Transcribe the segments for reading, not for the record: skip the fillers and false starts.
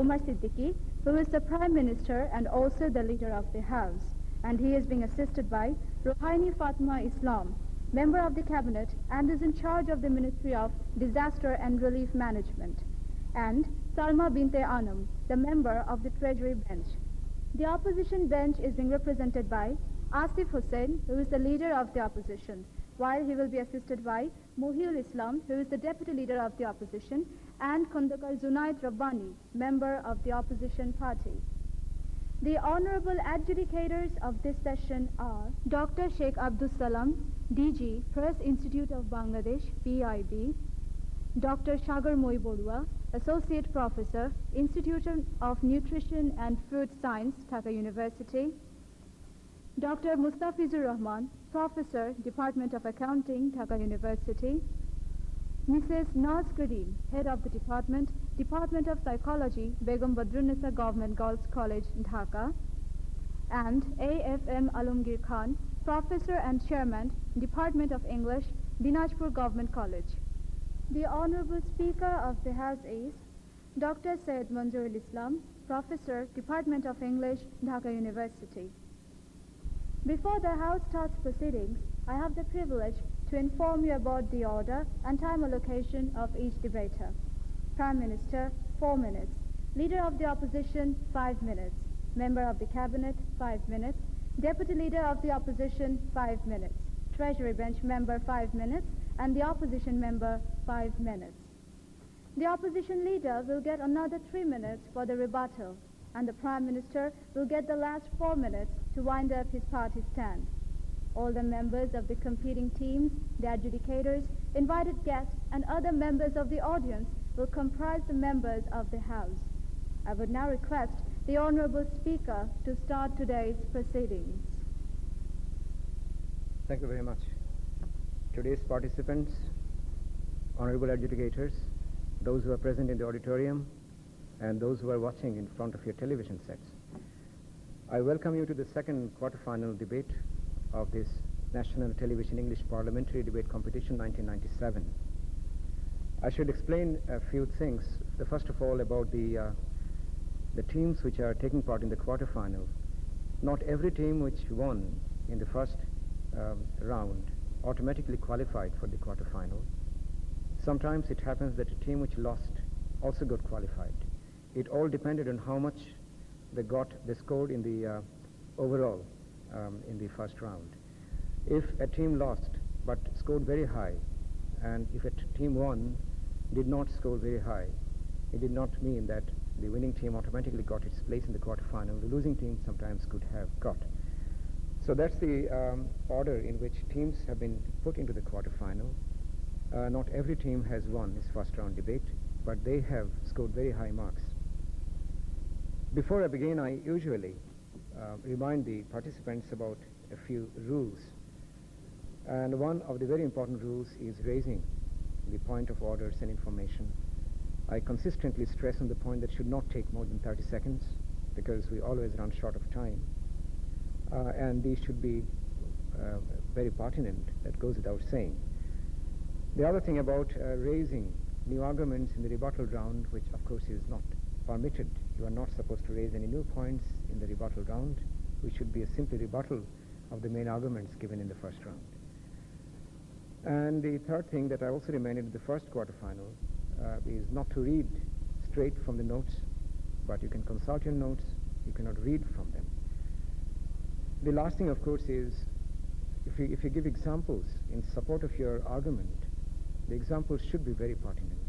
Umar Siddiqui, who is the Prime Minister and also the Leader of the House, and he is being assisted by Rohaini Fatma Islam, Member of the Cabinet and is in charge of the Ministry of Disaster and Relief Management, and Salma Binte Anam, the Member of the Treasury Bench. The opposition bench is being represented by Asif Hussain, who is the Leader of the Opposition, while he will be assisted by Mohiul Islam, who is the Deputy Leader of the Opposition, and Khandakar Zunaid Rabbani, Member of the Opposition Party. The honorable adjudicators of this session are Dr. Sheikh Abdus Salam, DG, Press Institute of Bangladesh, PIB, Dr. Shagar Moi Borua, Associate Professor, Institute of Nutrition and Food Science, Dhaka University, Dr. Mustafizur Rahman, Professor, Department of Accounting, Dhaka University, Mrs. Naz Karim, Head of the Department, Department of Psychology, Begum Badrunnisa Government Girls College, Dhaka, and AFM Alamgir Khan, Professor and Chairman, Department of English, Dinajpur Government College. The Honorable Speaker of the House is Dr. Syed Manzoorul Islam, Professor, Department of English, Dhaka University. Before the House starts proceedings, I have the privilege to inform you about the order and time allocation of each debater. Prime Minister, 4 minutes. Leader of the Opposition, 5 minutes. Member of the Cabinet, 5 minutes. Deputy Leader of the Opposition, 5 minutes. Treasury Bench Member, 5 minutes. And the Opposition Member, 5 minutes. The Opposition Leader will get another 3 minutes for the rebuttal, and the Prime Minister will get the last 4 minutes to wind up his party stand. All the members of the competing teams, the adjudicators, invited guests, and other members of the audience will comprise the members of the House. I would now request the Honorable Speaker to start today's proceedings. Thank you very much. Today's participants, honorable adjudicators, those who are present in the auditorium, and those who are watching in front of your television sets. I welcome you to the second quarterfinal debate of this National Television English Parliamentary Debate Competition 1997. I should explain a few things. First of all, about the teams which are taking part in the quarterfinal. Not every team which won in the first round automatically qualified for the quarterfinal. Sometimes it happens that a team which lost also got qualified. It all depended on how much they scored in the overall in the first round. If a team lost but scored very high, and if a team won did not score very high, it did not mean that the winning team automatically got its place in the quarterfinal. The losing team sometimes could have got. So that's the order in which teams have been put into the quarterfinal. Not every team has won this first round debate, but they have scored very high marks. Before I begin, I usually remind the participants about a few rules. And one of the very important rules is raising the point of orders and information. I consistently stress on the point that should not take more than 30 seconds because we always run short of time. And these should be very pertinent. That goes without saying. The other thing about raising new arguments in the rebuttal round, which of course is not permitted. You are not supposed to raise any new points in the rebuttal round, which should be a simple rebuttal of the main arguments given in the first round. And the third thing that I also reminded in the first quarterfinal is not to read straight from the notes, but you can consult your notes, you cannot read from them. The last thing, of course, is if you give examples in support of your argument, the examples should be very pertinent.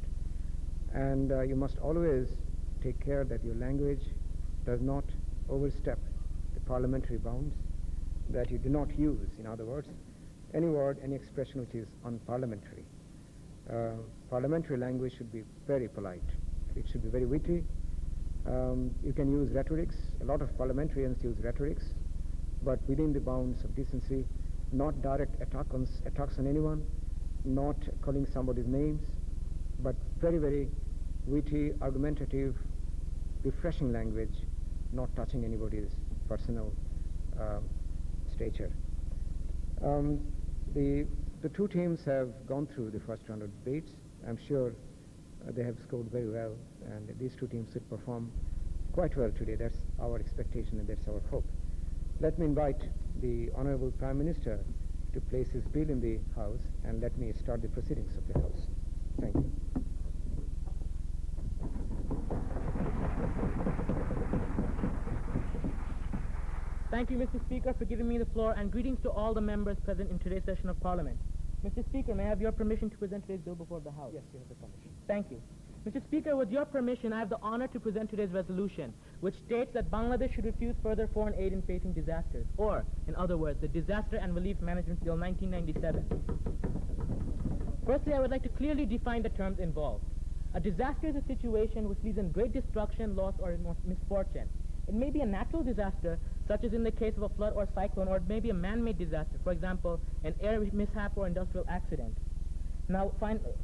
And you must always take care that your language does not overstep the parliamentary bounds, that you do not use, in other words, any word, any expression which is unparliamentary. Parliamentary language should be very polite. It should be very witty. You can use rhetorics. A lot of parliamentarians use rhetorics, but within the bounds of decency, not direct attacks on anyone, not calling somebody's names, but very, very witty, argumentative, refreshing language, not touching anybody's personal stature. The two teams have gone through the first round of debates. I'm sure They have scored very well, and these two teams should perform quite well today. That's our expectation and that's our hope. Let me invite the Honorable Prime Minister to place his bill in the House, and let me start the proceedings of the House. Thank you. Thank you, Mr. Speaker, for giving me the floor, and greetings to all the members present in today's session of Parliament. Mr. Speaker, may I have your permission to present today's bill before the House? Yes, you have the permission. Thank you. Mr. Speaker, with your permission, I have the honor to present today's resolution, which states that Bangladesh should refuse further foreign aid in facing disasters, or, in other words, the Disaster and Relief Management Bill 1997. Firstly, I would like to clearly define the terms involved. A disaster is a situation which leads in great destruction, loss, or misfortune. It may be a natural disaster, such as in the case of a flood or cyclone, or it may be a man-made disaster, for example, an air mishap or industrial accident. Now,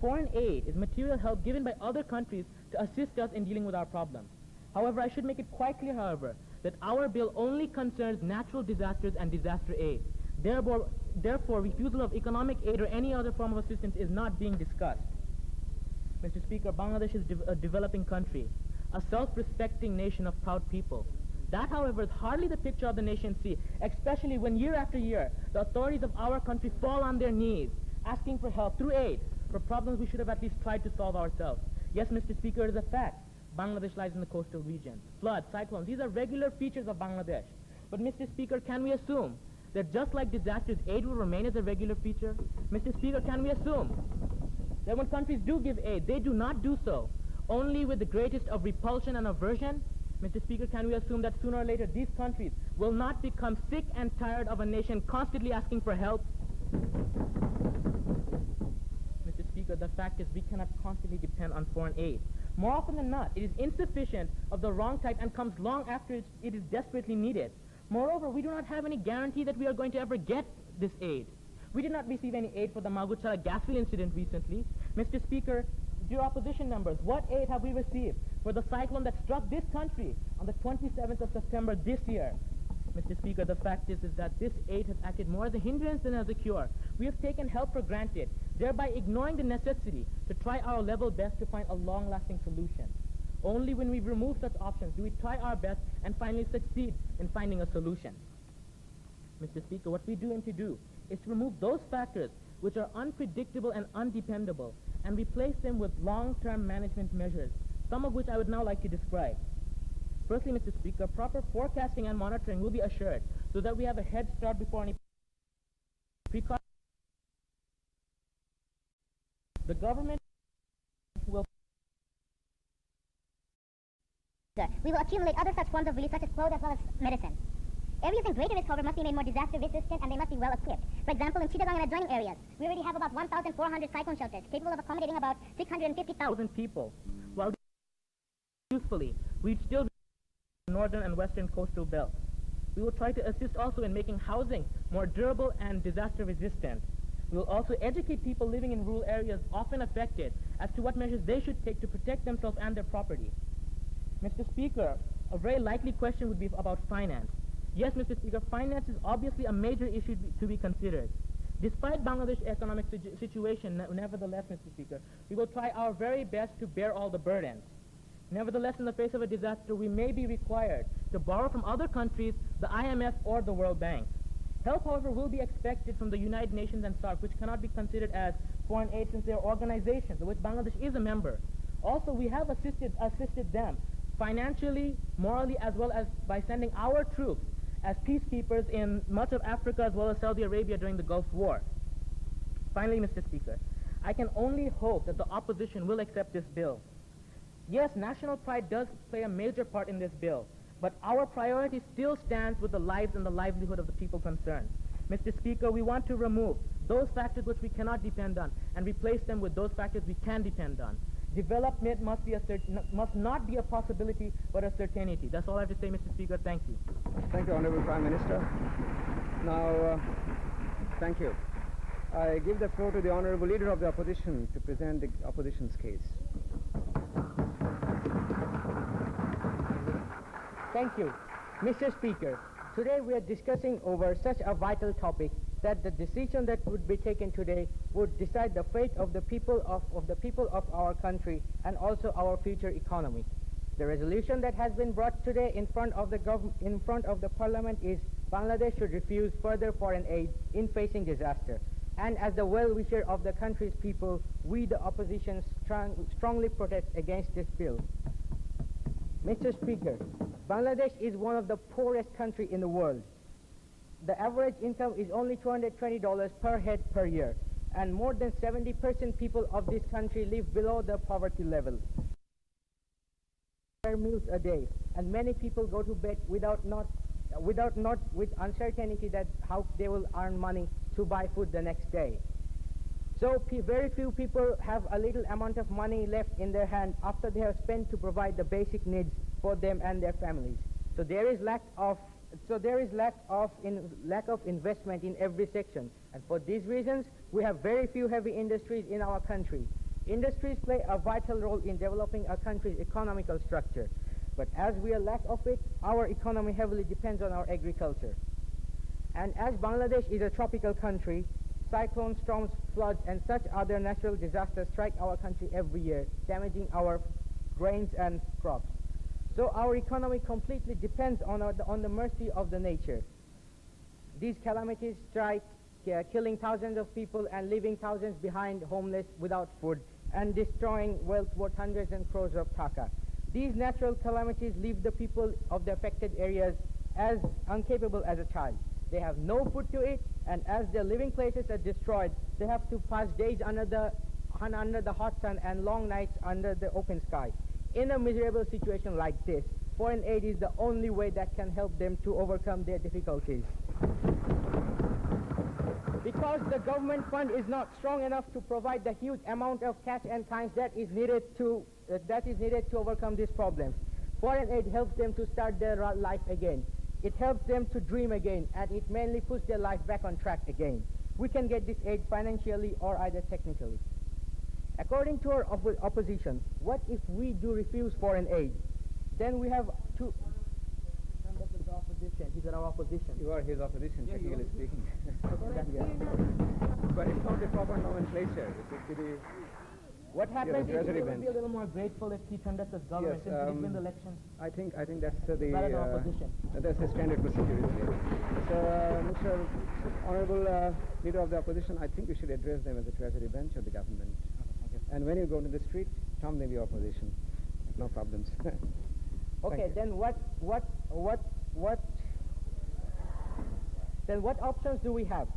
foreign aid is material help given by other countries to assist us in dealing with our problems. However, I should make it quite clear, however, that our bill only concerns natural disasters and disaster aid. Therefore, refusal of economic aid or any other form of assistance is not being discussed. Mr. Speaker, Bangladesh is a developing country, a self-respecting nation of proud people. That, however, is hardly the picture of the nation see, especially when year after year, the authorities of our country fall on their knees, asking for help through aid for problems we should have at least tried to solve ourselves. Yes, Mr. Speaker, it is a fact. Bangladesh lies in the coastal regions. Floods, cyclones, these are regular features of Bangladesh. But, Mr. Speaker, can we assume that just like disasters, aid will remain as a regular feature? Mr. Speaker, can we assume that when countries do give aid, they do not do so only with the greatest of repulsion and aversion? Mr. Speaker, can we assume that sooner or later these countries will not become sick and tired of a nation constantly asking for help? Mr. Speaker, the fact is we cannot constantly depend on foreign aid. More often than not, it is insufficient, of the wrong type, and comes long after it is desperately needed. Moreover, we do not have any guarantee that we are going to ever get this aid. We did not receive any aid for the Malguchala gas field incident recently. Mr. Speaker, dear opposition members, what aid have we received for the cyclone that struck this country on the 27th of September this year? Mr. Speaker, the fact is that this aid has acted more as a hindrance than as a cure. We have taken help for granted, thereby ignoring the necessity to try our level best to find a long-lasting solution. Only when we remove such options do we try our best and finally succeed in finding a solution. Mr. Speaker, what we do aim to do is to remove those factors which are unpredictable and undependable and replace them with long-term management measures, some of which I would now like to describe. Firstly, Mr. Speaker, proper forecasting and monitoring will be assured so that we have a head start before any precautions. The government will we will accumulate other such forms of relief such as clothes as well as medicine. Areas in greater risk, however, must be made more disaster resistant and they must be well equipped. For example, in Chittagong and adjoining areas, we already have about 1,400 cyclone shelters capable of accommodating about 650,000 people. While usefully, we'd still be in northern and western coastal belts. We will try to assist also in making housing more durable and disaster resistant. We will also educate people living in rural areas often affected as to what measures they should take to protect themselves and their property. Mr. Speaker, a very likely question would be about finance. Yes, Mr. Speaker, finance is obviously a major issue to be considered. Despite Bangladesh's economic situation, nevertheless, Mr. Speaker, we will try our very best to bear all the burdens. Nevertheless, in the face of a disaster, we may be required to borrow from other countries, the IMF or the World Bank. Help, however, will be expected from the United Nations and SARC, which cannot be considered as foreign aid since they are organizations of which Bangladesh is a member. Also, we have assisted them financially, morally, as well as by sending our troops as peacekeepers in much of Africa as well as Saudi Arabia during the Gulf War. Finally, Mr. Speaker, I can only hope that the opposition will accept this bill. Yes, national pride does play a major part in this bill, but our priority still stands with the lives and the livelihood of the people concerned. Mr. Speaker, we want to remove those factors which we cannot depend on and replace them with those factors we can depend on. Development must not be a possibility, but a certainty. That's all I have to say, Mr. Speaker. Thank you. Thank you, Honorable Prime Minister. Now, thank you. I give the floor to the Honorable Leader of the Opposition to present the opposition's case. Thank you. Mr. Speaker, today we are discussing over such a vital topic that the decision that would be taken today would decide the fate of the people of our country and also our future economy. The resolution that has been brought today in front of the Parliament is Bangladesh should refuse further foreign aid in facing disaster. And as the well-wisher of the country's people, we, the opposition, strongly protest against this bill. Mr. Speaker, Bangladesh is one of the poorest countries in the world. The average income is only $220 per head per year, and more than 70% people of this country live below the poverty level. Meals a day, and many people go to bed with uncertainty that how they will earn money to buy food the next day. So very few people have a little amount of money left in their hand after they have spent to provide the basic needs for them and their families. So there is lack of investment in every section, and for these reasons we have very few heavy industries in our country. Industries play a vital role in developing a country's economical structure, but as we are lack of it, our economy heavily depends on our agriculture. And as Bangladesh is a tropical country, cyclones, storms, floods, and such other natural disasters strike our country every year, damaging our grains and crops. So our economy completely depends on the mercy of the nature. These calamities strike, killing thousands of people and leaving thousands behind homeless without food, and destroying wealth worth hundreds and crores of taka. These natural calamities leave the people of the affected areas as incapable as a child. They have no food to eat, and as their living places are destroyed, they have to pass days under the hot sun and long nights under the open sky. In a miserable situation like this, foreign aid is the only way that can help them to overcome their difficulties. Because the government fund is not strong enough to provide the huge amount of cash and time that is needed to overcome these problems, foreign aid helps them to start their life again. It helps them to dream again, and it mainly puts their life back on track again. We can get this aid financially or either technically. According to our opposition, what if we do refuse foreign aid? Then we have two... He's our opposition. You are his opposition, Yeah, technically speaking. Yeah. But it's not the proper nomenclature. It should be the... What happens is Treasury we will bench. be a little more grateful if he conducts as government Yes, since we win the elections. I think that's the Rather than opposition. that's the standard procedure, isn't it? So, Mr. Honorable Leader of the Opposition, I think you should address them as the Treasury bench of the government. Thank you. And when you go to the street, term them the opposition. No problems. Okay, then what options do we have?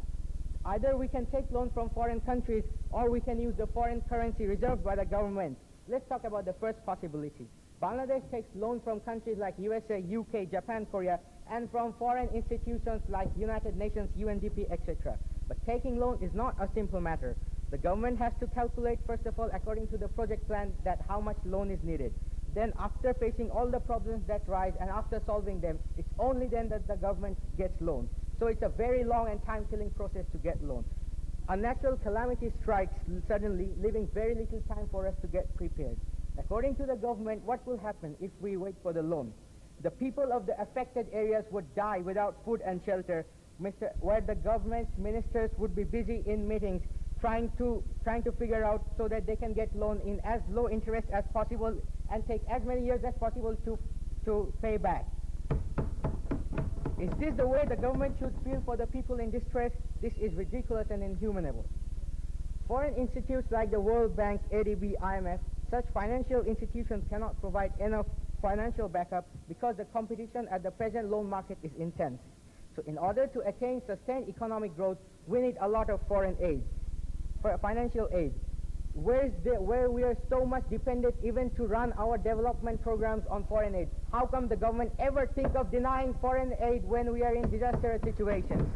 Either we can take loans from foreign countries, or we can use the foreign currency reserved by the government. Let's talk about the first possibility. Bangladesh takes loans from countries like USA, UK, Japan, Korea, and from foreign institutions like United Nations, UNDP, etc. But taking loan is not a simple matter. The government has to calculate, first of all, according to the project plan, that how much loan is needed. Then after facing all the problems that rise and after solving them, it's only then that the government gets loan. So it's a very long and time-killing process to get loan. A natural calamity strikes suddenly, leaving very little time for us to get prepared. According to the government, what will happen if we wait for the loan? The people of the affected areas would die without food and shelter, where the government's ministers would be busy in meetings trying to figure out so that they can get loan in as low interest as possible and take as many years as possible to pay back. Is this the way the government should feel for the people in distress? This is ridiculous and inhumanable. Foreign institutes like the World Bank, ADB, IMF, such financial institutions cannot provide enough financial backup because the competition at the present loan market is intense. So in order to attain sustained economic growth, we need a lot of foreign aid, financial aid. Where we are so much dependent even to run our development programs on foreign aid. How come the government ever think of denying foreign aid when we are in disaster situations?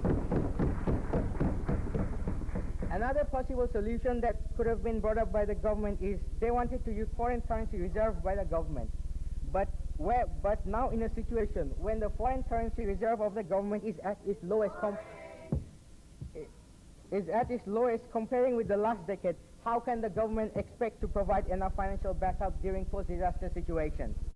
Another possible solution that could have been brought up by the government is they wanted to use foreign currency reserved by the government. But now in a situation when the foreign currency reserve of the government is at its lowest comparing with the last decade, how can the government expect to provide enough financial backup during post-disaster situations?